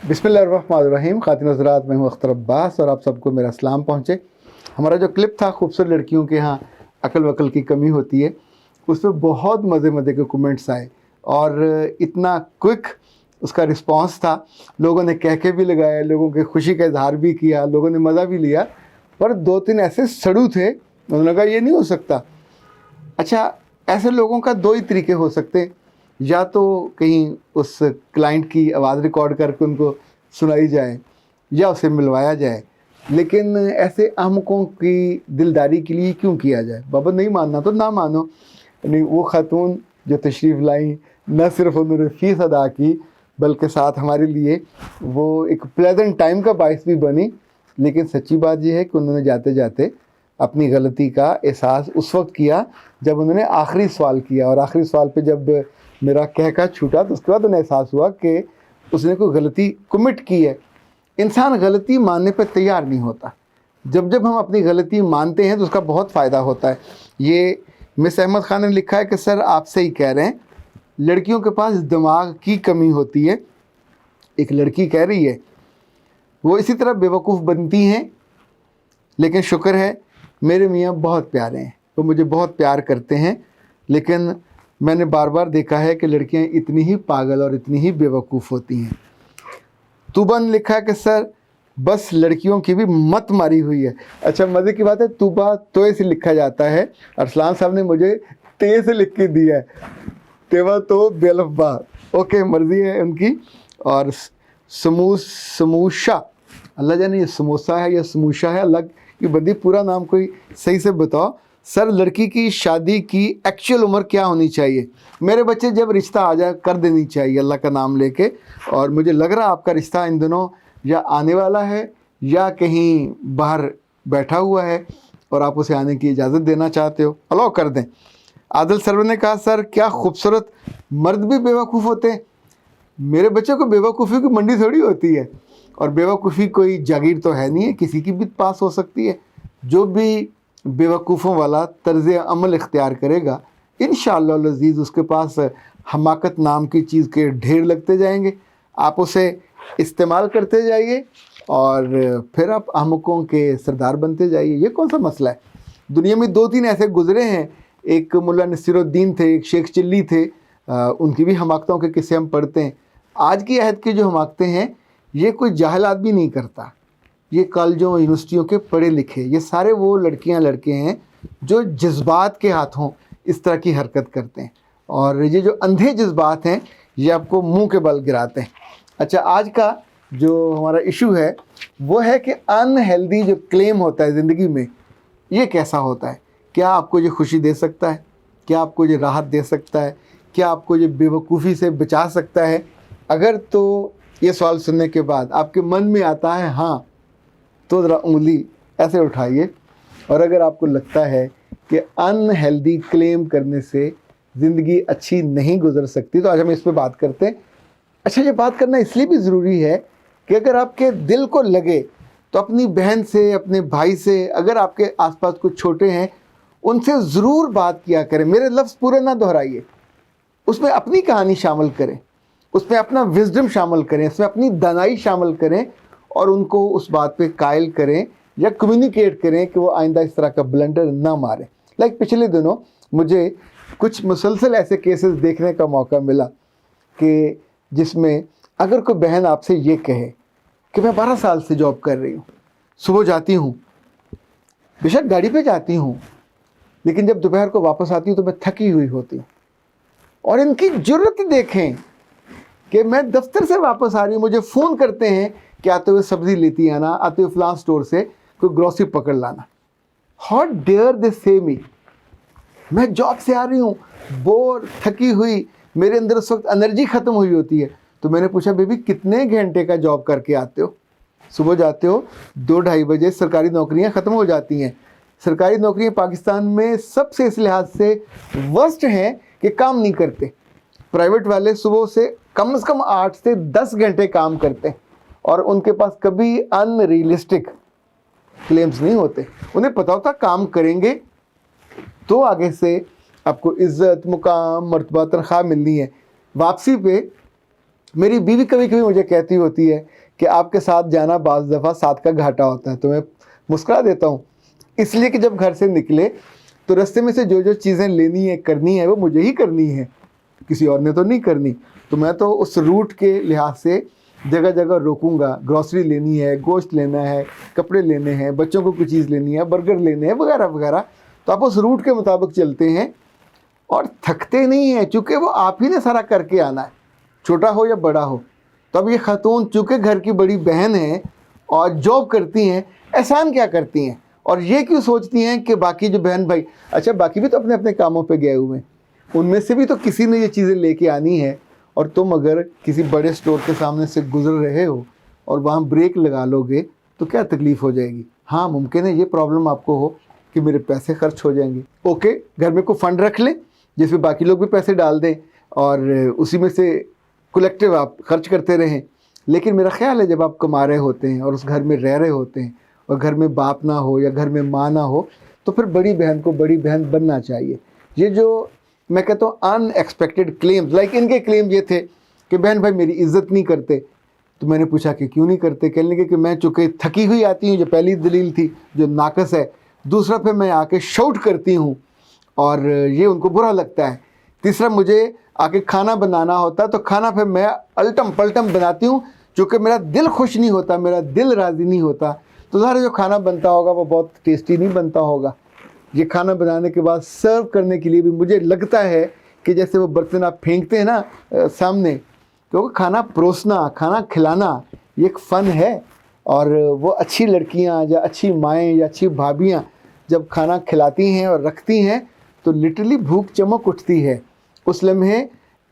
بسم اللہ الرحمن الرحیم. خواتین حضرات، میں ہوں اختر عباس اور آپ سب کو میرا سلام پہنچے. ہمارا جو کلپ تھا خوبصورت لڑکیوں کے ہاں عقل وقل کی کمی ہوتی ہے، اس میں بہت مزے کے کومنٹس آئے اور اتنا کوئک اس کا رسپانس تھا. لوگوں نے کہہ کے بھی لگایا، لوگوں کے خوشی کا اظہار بھی کیا، لوگوں نے مزہ بھی لیا. پر 2-3 ایسے سڑو تھے، انہوں نے کہا یہ نہیں ہو سکتا. اچھا، ایسے لوگوں کا 2 ہی طریقے ہو سکتے ہیں، یا تو کہیں اس کلائنٹ کی آواز ریکارڈ کر کے ان کو سنائی جائے یا اسے ملوایا جائے. لیکن ایسے احمقوں کی دلداری کے لیے کیوں کیا جائے؟ بابا نہیں ماننا تو نہ مانو. یعنی وہ خاتون جو تشریف لائیں، نہ صرف انہوں نے فیس ادا کی بلکہ ساتھ ہمارے لیے وہ ایک پلیزنٹ ٹائم کا باعث بھی بنی. لیکن سچی بات یہ ہے کہ انہوں نے جاتے جاتے اپنی غلطی کا احساس اس وقت کیا جب انہوں نے آخری سوال کیا، اور آخری سوال پہ جب میرا کہہ چھوٹا تو اس کے بعد انہیں احساس ہوا کہ اس نے کوئی غلطی کمٹ کی ہے. انسان غلطی ماننے پہ تیار نہیں ہوتا. جب ہم اپنی غلطی مانتے ہیں تو اس کا بہت فائدہ ہوتا ہے. یہ مس احمد خان نے لکھا ہے کہ سر آپ سے ہی کہہ رہے ہیں، لڑکیوں کے پاس دماغ کی کمی ہوتی ہے. ایک لڑکی کہہ رہی ہے وہ اسی طرح بیوقوف بنتی ہیں، لیکن شکر ہے میرے میاں بہت پیارے ہیں، وہ مجھے بہت پیار کرتے ہیں. لیکن میں نے بار بار دیکھا ہے کہ لڑکیاں اتنی ہی پاگل اور اتنی ہی بیوقوف ہوتی ہیں. توبہ نے لکھا ہے کہ سر بس لڑکیوں کی بھی مت ماری ہوئی ہے. اچھا، مزے کی بات ہے، توبہ توئے سے لکھا جاتا ہے. ارسلان صاحب نے مجھے تے سے لکھ کے دیا ہے، تیوا تو بے الف با. اوکے، مرضی ہے ان کی. اور سموشا، اللہ جانے یہ سموسا ہے یا سموشا ہے، اللہ کی بندی پورا نام کوئی صحیح سے بتاؤ. سر لڑکی کی شادی کی ایکچوئل عمر کیا ہونی چاہیے؟ میرے بچے جب رشتہ آ جائے کر دینی چاہیے اللہ کا نام لے کے. اور مجھے لگ رہا آپ کا رشتہ ان دنوں یا آنے والا ہے یا کہیں باہر بیٹھا ہوا ہے اور آپ اسے آنے کی اجازت دینا چاہتے ہو، الاؤ کر دیں. عادل سرور نے کہا سر کیا خوبصورت مرد بھی بیوقوف ہوتے ہیں؟ میرے بچے کو بیوقوفی کی منڈی تھوڑی ہوتی ہے، اور بیوقوفی کوئی جاگیر تو ہے نہیں ہے، کسی کی بھی پاس ہو سکتی ہے. جو بھی بیوقوفوں والا طرز عمل اختیار کرے گا انشاءاللہ العزیز اس کے پاس حماقت نام کی چیز کے ڈھیر لگتے جائیں گے. آپ اسے استعمال کرتے جائیے اور پھر آپ احمقوں کے سردار بنتے جائیے. یہ کون سا مسئلہ ہے؟ دنیا میں 2-3 ایسے گزرے ہیں، ایک ملا نصیر الدین تھے، ایک شیخ چلی تھے. ان کی بھی حماقتوں کے قصے ہم پڑھتے ہیں. آج کی عہد کے جو حماقتیں ہیں یہ کوئی جاہل آدمی نہیں کرتا. یہ کالجوں یونیورسٹیوں کے پڑھے لکھے، یہ سارے وہ لڑکیاں لڑکے ہیں جو جذبات کے ہاتھوں اس طرح کی حرکت کرتے ہیں. اور یہ جو اندھے جذبات ہیں یہ آپ کو منہ کے بل گراتے ہیں. اچھا، آج کا جو ہمارا ایشو ہے وہ ہے کہ ان ہیلدی جو کلیم ہوتا ہے زندگی میں، یہ کیسا ہوتا ہے؟ کیا آپ کو یہ خوشی دے سکتا ہے؟ کیا آپ کو یہ راحت دے سکتا ہے؟ کیا آپ کو یہ بیوقوفی سے بچا سکتا ہے؟ اگر تو یہ سوال سننے کے بعد آپ کے من میں آتا ہے ہاں، تو ذرا انگلی ایسے اٹھائیے. اور اگر آپ کو لگتا ہے کہ ان ہیلدی کلیم کرنے سے زندگی اچھی نہیں گزر سکتی، تو آج ہم اس پہ بات کرتے ہیں. اچھا، یہ بات کرنا اس لیے بھی ضروری ہے کہ اگر آپ کے دل کو لگے تو اپنی بہن سے، اپنے بھائی سے، اگر آپ کے آس پاس کچھ چھوٹے ہیں ان سے ضرور بات کیا کریں. میرے لفظ پورے نہ دہرائیے، اس میں اپنی کہانی شامل کریں، اس میں اپنا وزڈم شامل کریں، اس میں اپنی دانائی شامل کریں، اور ان کو اس بات پہ قائل کریں یا کمیونیکیٹ کریں کہ وہ آئندہ اس طرح کا بلنڈر نہ ماریں. پچھلے دنوں مجھے کچھ مسلسل ایسے کیسز دیکھنے کا موقع ملا کہ جس میں اگر کوئی بہن آپ سے یہ کہے کہ میں 12 سال سے جاب کر رہی ہوں، صبح جاتی ہوں، بے شک گاڑی پہ جاتی ہوں، لیکن جب دوپہر کو واپس آتی ہوں تو میں تھکی ہوئی ہوتی ہوں. اور ان کی جرت دیکھیں کہ میں دفتر سے واپس آ رہی ہوں، مجھے فون کرتے ہیں کہ آتے ہوئے سبزی لیتی آنا، آتے ہوئے فلاں سٹور سے کوئی گروسری پکڑ لانا. ہاؤ ڈیئر دے سے می. میں جاب سے آ رہی ہوں، بور، تھکی ہوئی، میرے اندر اس وقت انرجی ختم ہوئی ہوتی ہے. تو میں نے پوچھا بیبی کتنے گھنٹے کا جاب کر کے آتے ہو؟ صبح جاتے ہو 2-2:30 بجے، سرکاری نوکریاں ختم ہو جاتی ہیں. سرکاری نوکریاں پاکستان میں سب سے اس لحاظ سے ورسٹ ہیں کہ کام نہیں کرتے. پرائیویٹ والے صبح سے کم از کم 8 سے 10 گھنٹے کام کرتے ہیں، اور ان کے پاس کبھی ان ریئلسٹک کلیمز نہیں ہوتے. انہیں پتہ ہوتا کام کریں گے تو آگے سے آپ کو عزت، مقام، مرتبہ، تنخواہ ملنی ہے. واپسی پہ میری بیوی کبھی کبھی مجھے کہتی ہوتی ہے کہ آپ کے ساتھ جانا بعض دفعہ ساتھ کا گھاٹا ہوتا ہے، تو میں مسکرا دیتا ہوں، اس لیے کہ جب گھر سے نکلے تو رستے میں سے جو جو چیزیں لینی ہے کرنی ہے وہ مجھے ہی کرنی ہے، کسی اور نے تو نہیں کرنی. تو میں تو اس روٹ کے لحاظ سے جگہ جگہ روکوں گا، گروسری لینی ہے، گوشت لینا ہے، کپڑے لینے ہیں، بچوں کو کوئی چیز لینی ہے، برگر لینے ہیں وغیرہ وغیرہ. تو آپ اس روٹ کے مطابق چلتے ہیں اور تھکتے نہیں ہیں، چونکہ وہ آپ ہی نے سارا کر کے آنا ہے، چھوٹا ہو یا بڑا ہو. تو اب یہ خاتون چونکہ گھر کی بڑی بہن ہیں اور جاب کرتی ہیں، احسان کیا کرتی ہیں اور یہ کیوں سوچتی ہیں کہ باقی جو بہن بھائی، اچھا باقی بھی تو اپنے اپنے کاموں پہ گئے ہوئے ہیں، ان میں سے بھی تو کسی نے یہ چیزیں لے کے آنی ہے، اور تم اگر کسی بڑے سٹور کے سامنے سے گزر رہے ہو اور وہاں بریک لگا لو گے تو کیا تکلیف ہو جائے گی. ہاں ممکن ہے یہ پرابلم آپ کو ہو کہ میرے پیسے خرچ ہو جائیں گے. اوکے، گھر میں کوئی فنڈ رکھ لیں جس میں باقی لوگ بھی پیسے ڈال دیں اور اسی میں سے کلیکٹیو آپ خرچ کرتے رہیں. لیکن میرا خیال ہے جب آپ کما رہے ہوتے ہیں اور اس گھر میں رہ رہے ہوتے ہیں اور گھر میں باپ نہ ہو یا گھر میں ماں نہ ہو تو پھر بڑی بہن کو بڑی بہن بننا چاہیے. یہ جو میں کہتا ہوں ان ایکسپیکٹڈ کلیمز، لائک ان کے کلیم یہ تھے کہ بہن بھائی میری عزت نہیں کرتے. تو میں نے پوچھا کہ کیوں نہیں کرتے؟ کہنے لگے کہ میں چونکہ تھکی ہوئی آتی ہوں، جو پہلی دلیل تھی جو ناقص ہے. دوسرا پھر میں آ کے شاؤٹ کرتی ہوں اور یہ ان کو برا لگتا ہے. تیسرا مجھے آ کے کھانا بنانا ہوتا تو کھانا پھر میں الٹم پلٹم بناتی ہوں، چونکہ میرا دل خوش نہیں ہوتا، میرا دل راضی نہیں ہوتا. تو ظاہر جو کھانا بنتا ہوگا وہ بہت ٹیسٹی نہیں بنتا ہوگا. یہ کھانا بنانے کے بعد سرو کرنے کے لیے بھی مجھے لگتا ہے کہ جیسے وہ برتن آپ پھینکتے ہیں نا سامنے، کیونکہ کھانا پروسنا، کھانا کھلانا یہ ایک فن ہے. اور وہ اچھی لڑکیاں یا اچھی مائیں یا اچھی بھابیاں جب کھانا کھلاتی ہیں اور رکھتی ہیں تو لٹرلی بھوک چمک اٹھتی ہے اس لمحے.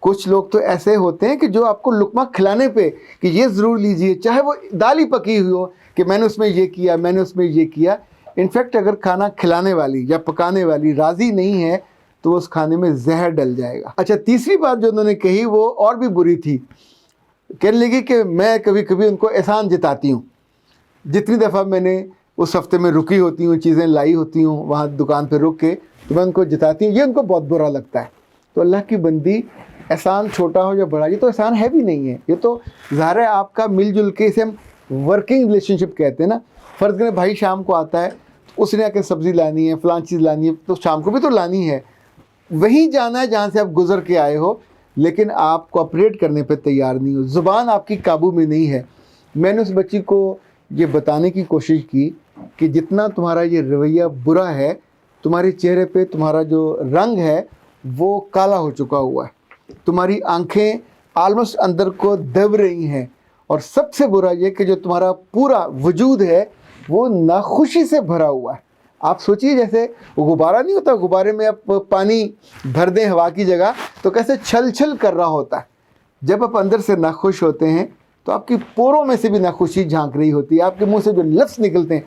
کچھ لوگ تو ایسے ہوتے ہیں کہ جو آپ کو لقمہ کھلانے پہ کہ یہ ضرور لیجئے، چاہے وہ دال ہی پکی ہوئی ہو، کہ میں نے اس میں یہ کیا، میں نے اس میں یہ کیا. انفیکٹ اگر کھانا کھلانے والی یا پکانے والی راضی نہیں ہے تو اس کھانے میں زہر ڈل جائے گا. اچھا، تیسری بات جو انہوں نے کہی وہ اور بھی بری تھی. کہنے لگی کہ میں کبھی کبھی ان کو احسان جتاتی ہوں. جتنی دفعہ میں نے اس ہفتے میں رکی ہوتی ہوں، چیزیں لائی ہوتی ہوں وہاں دکان پہ رک کے، تو میں ان کو جتاتی ہوں. یہ ان کو بہت برا لگتا ہے. تو اللہ کی بندی، احسان چھوٹا ہو یا بڑا، یہ تو احسان ہے بھی نہیں ہے. یہ تو ظاہر ہے آپ کا مل جل کے، اسے ہم ورکنگ ریلیشن شپ کہتے ہیں نا. فرض کریں بھائی شام کو آتا ہے، اس نے آ کے سبزی لانی ہے، فلان چیز لانی ہے، تو شام کو بھی تو لانی ہے. وہیں جانا ہے جہاں سے آپ گزر کے آئے ہو، لیکن آپ کوآپریٹ کرنے پہ تیار نہیں ہو. زبان آپ کی قابو میں نہیں ہے. میں نے اس بچی کو یہ بتانے کی کوشش کی کہ جتنا تمہارا یہ رویہ برا ہے، تمہارے چہرے پہ تمہارا جو رنگ ہے وہ کالا ہو چکا ہوا ہے، تمہاری آنکھیں آلموسٹ اندر کو دب رہی ہیں، اور سب سے برا یہ کہ جو تمہارا پورا وجود ہے وہ ناخوشی سے بھرا ہوا ہے. آپ سوچئے جیسے وہ غبارہ نہیں ہوتا، غبارے میں آپ پانی بھر دیں ہوا کی جگہ تو کیسے چھل چھل کر رہا ہوتا ہے. جب آپ اندر سے ناخوش ہوتے ہیں تو آپ کی پوروں میں سے بھی ناخوشی جھانک رہی ہوتی ہے. آپ کے منہ سے جو لفظ نکلتے ہیں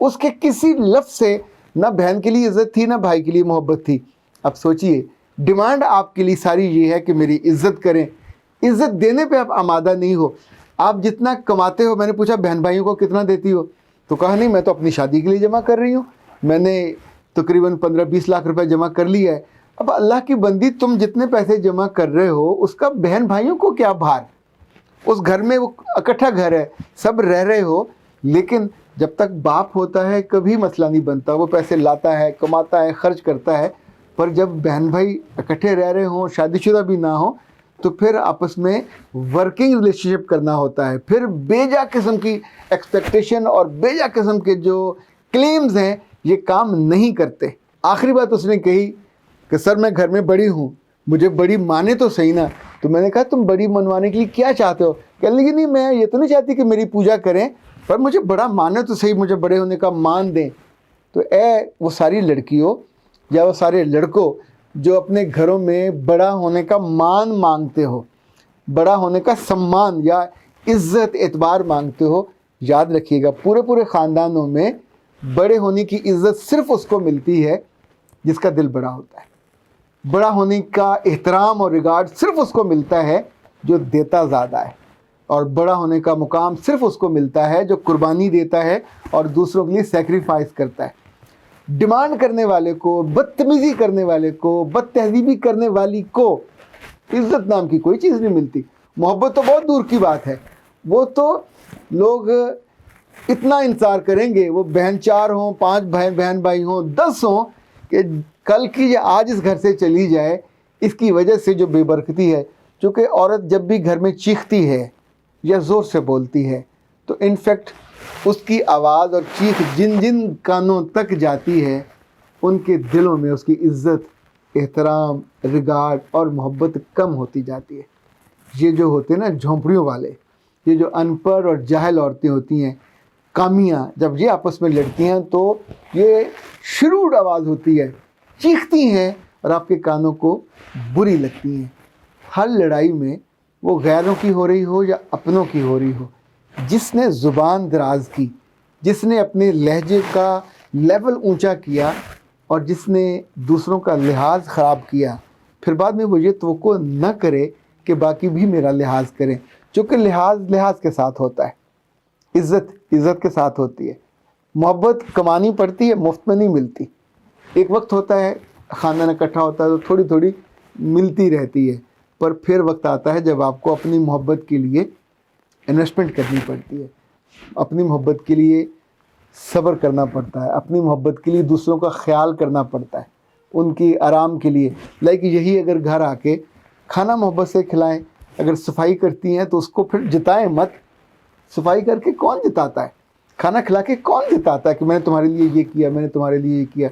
اس کے کسی لفظ سے نہ بہن کے لیے عزت تھی، نہ بھائی کے لیے محبت تھی. اب سوچئے، ڈیمانڈ آپ کے لیے ساری یہ ہے کہ میری عزت کریں. عزت دینے پہ آپ آمادہ نہیں ہو. آپ جتنا کماتے ہو، میں نے پوچھا بہن بھائیوں کو کتنا دیتی ہو، تو کہا نہیں میں تو اپنی شادی کے لیے جمع کر رہی ہوں، میں نے تقریباً 15-20 لاکھ روپے جمع کر لیا ہے. اب اللہ کی بندی، تم جتنے پیسے جمع کر رہے ہو اس کا بہن بھائیوں کو کیا بھار؟ اس گھر میں وہ اکٹھا گھر ہے، سب رہ رہے ہو، لیکن جب تک باپ ہوتا ہے کبھی مسئلہ نہیں بنتا. وہ پیسے لاتا ہے، کماتا ہے، خرچ کرتا ہے. پر جب بہن بھائی اکٹھے رہ رہے ہوں، شادی شدہ بھی نہ ہوں، تو پھر آپس میں ورکنگ ریلیشن شپ کرنا ہوتا ہے. پھر بیجا قسم کی ایکسپیکٹیشن اور بیجا قسم کے جو کلیمز ہیں یہ کام نہیں کرتے. آخری بات اس نے کہی کہ سر میں گھر میں بڑی ہوں، مجھے بڑی مانے تو صحیح نا. تو میں نے کہا تم بڑی منوانے کے لیے کیا چاہتے ہو؟ کہنے لگی نہیں میں یہ تو نہیں چاہتی کہ میری پوجا کریں، پر مجھے بڑا مانے تو صحیح، مجھے بڑے ہونے کا مان دیں. تو اے وہ ساری لڑکیوں یا وہ سارے لڑکوں جو اپنے گھروں میں بڑا ہونے کا مان مانگتے ہو، بڑا ہونے کا سمان یا عزت اعتبار مانگتے ہو، یاد رکھیے گا پورے خاندانوں میں بڑے ہونے کی عزت صرف اس کو ملتی ہے جس کا دل بڑا ہوتا ہے. بڑا ہونے کا احترام اور ریگارڈ صرف اس کو ملتا ہے جو دیتا زیادہ ہے. اور بڑا ہونے کا مقام صرف اس کو ملتا ہے جو قربانی دیتا ہے اور دوسروں کے لیے سیکریفائس کرتا ہے. ڈیمانڈ کرنے والے کو، بدتمیزی کرنے والے کو، بد تہذیبی کرنے والی کو عزت نام کی کوئی چیز نہیں ملتی. محبت تو بہت دور کی بات ہے، وہ تو لوگ اتنا انتظار کریں گے، وہ بہن 4 ہوں، 5 بہن بھائی ہوں، 10 ہوں، کہ کل کی یا آج اس گھر سے چلی جائے، اس کی وجہ سے جو بے برکتی ہے۔ چونکہ عورت جب بھی گھر میں چیختی ہے یا زور سے بولتی ہے تو انفیکٹ اس کی آواز اور چیخ جن جن کانوں تک جاتی ہے ان کے دلوں میں اس کی عزت، احترام، ریگارڈ اور محبت کم ہوتی جاتی ہے۔ یہ جو ہوتے ہیں نا جھونپڑیوں والے، یہ جو ان پڑھ اور جاہل عورتیں ہوتی ہیں، کامیاں، جب یہ آپس میں لڑتی ہیں تو یہ شروع آواز ہوتی ہے، چیختی ہیں اور آپ کے کانوں کو بری لگتی ہیں۔ ہر لڑائی میں وہ غیروں کی ہو رہی ہو یا اپنوں کی ہو رہی ہو، جس نے زبان دراز کی، جس نے اپنے لہجے کا لیول اونچا کیا اور جس نے دوسروں کا لحاظ خراب کیا، پھر بعد میں وہ یہ توقع نہ کرے کہ باقی بھی میرا لحاظ کریں، چونکہ لحاظ کے ساتھ ہوتا ہے، عزت کے ساتھ ہوتی ہے۔ محبت کمانی پڑتی ہے، مفت میں نہیں ملتی۔ ایک وقت ہوتا ہے خاندان اکٹھا ہوتا ہے تو تھوڑی تھوڑی ملتی رہتی ہے، پر پھر وقت آتا ہے جب آپ کو اپنی محبت کے لیے انویسٹمنٹ کرنی پڑتی ہے، اپنی محبت کے لیے صبر کرنا پڑتا ہے، اپنی محبت کے لیے دوسروں کا خیال کرنا پڑتا ہے، ان کی آرام کے لیے۔ یہی اگر گھر آ کے کھانا محبت سے کھلائیں، اگر صفائی کرتی ہیں تو اس کو پھر جتائیں مت۔ صفائی کر کے کون جتاتا ہے؟ کھانا کھلا کے کون جتاتا ہے کہ میں نے تمہارے لیے یہ کیا، میں نے تمہارے لیے یہ کیا؟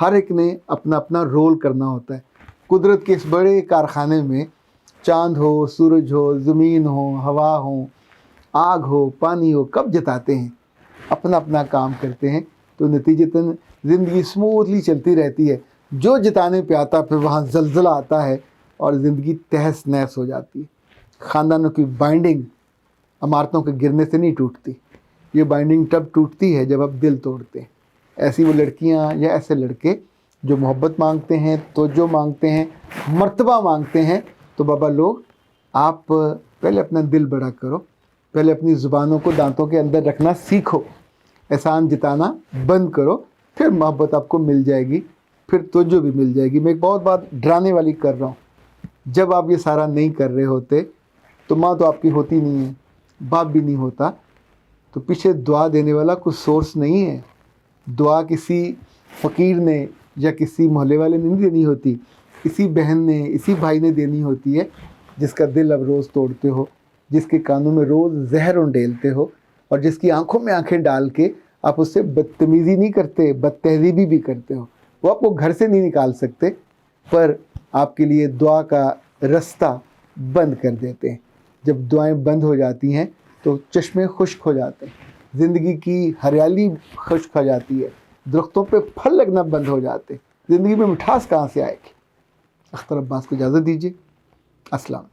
ہر ایک نے اپنا اپنا رول کرنا ہوتا ہے۔ قدرت کے اس بڑے کارخانے میں چاند ہو، سورج ہو، زمین ہو، ہوا ہو، آگ ہو، پانی ہو، کب جتاتے ہیں؟ اپنا اپنا کام کرتے ہیں تو نتیجتاً زندگی سموتھلی چلتی رہتی ہے۔ جو جتانے پہ آتا پھر وہاں زلزلہ آتا ہے اور زندگی تہس نہس ہو جاتی ہے۔ خاندانوں کی بائنڈنگ عمارتوں کے گرنے سے نہیں ٹوٹتی، یہ بائنڈنگ تب ٹوٹتی ہے جب آپ دل توڑتے ہیں۔ ایسی وہ لڑکیاں یا ایسے لڑکے جو محبت مانگتے ہیں، توجہ مانگتے ہیں، مرتبہ مانگتے ہیں، تو بابا لوگ آپ پہلے اپنا دل بڑا کرو، پہلے اپنی زبانوں کو دانتوں کے اندر رکھنا سیکھو، احسان جتانا بند کرو، پھر محبت آپ کو مل جائے گی، پھر توجہ بھی مل جائے گی۔ میں ایک بہت بات ڈرانے والی کر رہا ہوں، جب آپ یہ سارا نہیں کر رہے ہوتے تو ماں تو آپ کی ہوتی نہیں ہے، باپ بھی نہیں ہوتا، تو پیچھے دعا دینے والا کوئی سورس نہیں ہے۔ دعا کسی فقیر نے یا کسی محلے والے نے نہیں دینی ہوتی، اسی بہن نے، اسی بھائی نے دینی ہوتی ہے جس کا دل اب روز توڑتے ہو، جس کے کانوں میں روز زہر انڈیلتے ہو، اور جس کی آنکھوں میں آنکھیں ڈال کے آپ اس سے بدتمیزی نہیں کرتے، بد تہذیبی بھی کرتے ہو۔ وہ آپ کو گھر سے نہیں نکال سکتے، پر آپ کے لیے دعا کا رستہ بند کر دیتے ہیں۔ جب دعائیں بند ہو جاتی ہیں تو چشمے خشک ہو جاتے ہیں، زندگی کی ہریالی خشک ہو جاتی ہے، درختوں پہ پھل لگنا بند ہو جاتے، زندگی میں مٹھاس کہاں سے آئے گی؟ اختر عباس کو اجازت دیجیے، السلام۔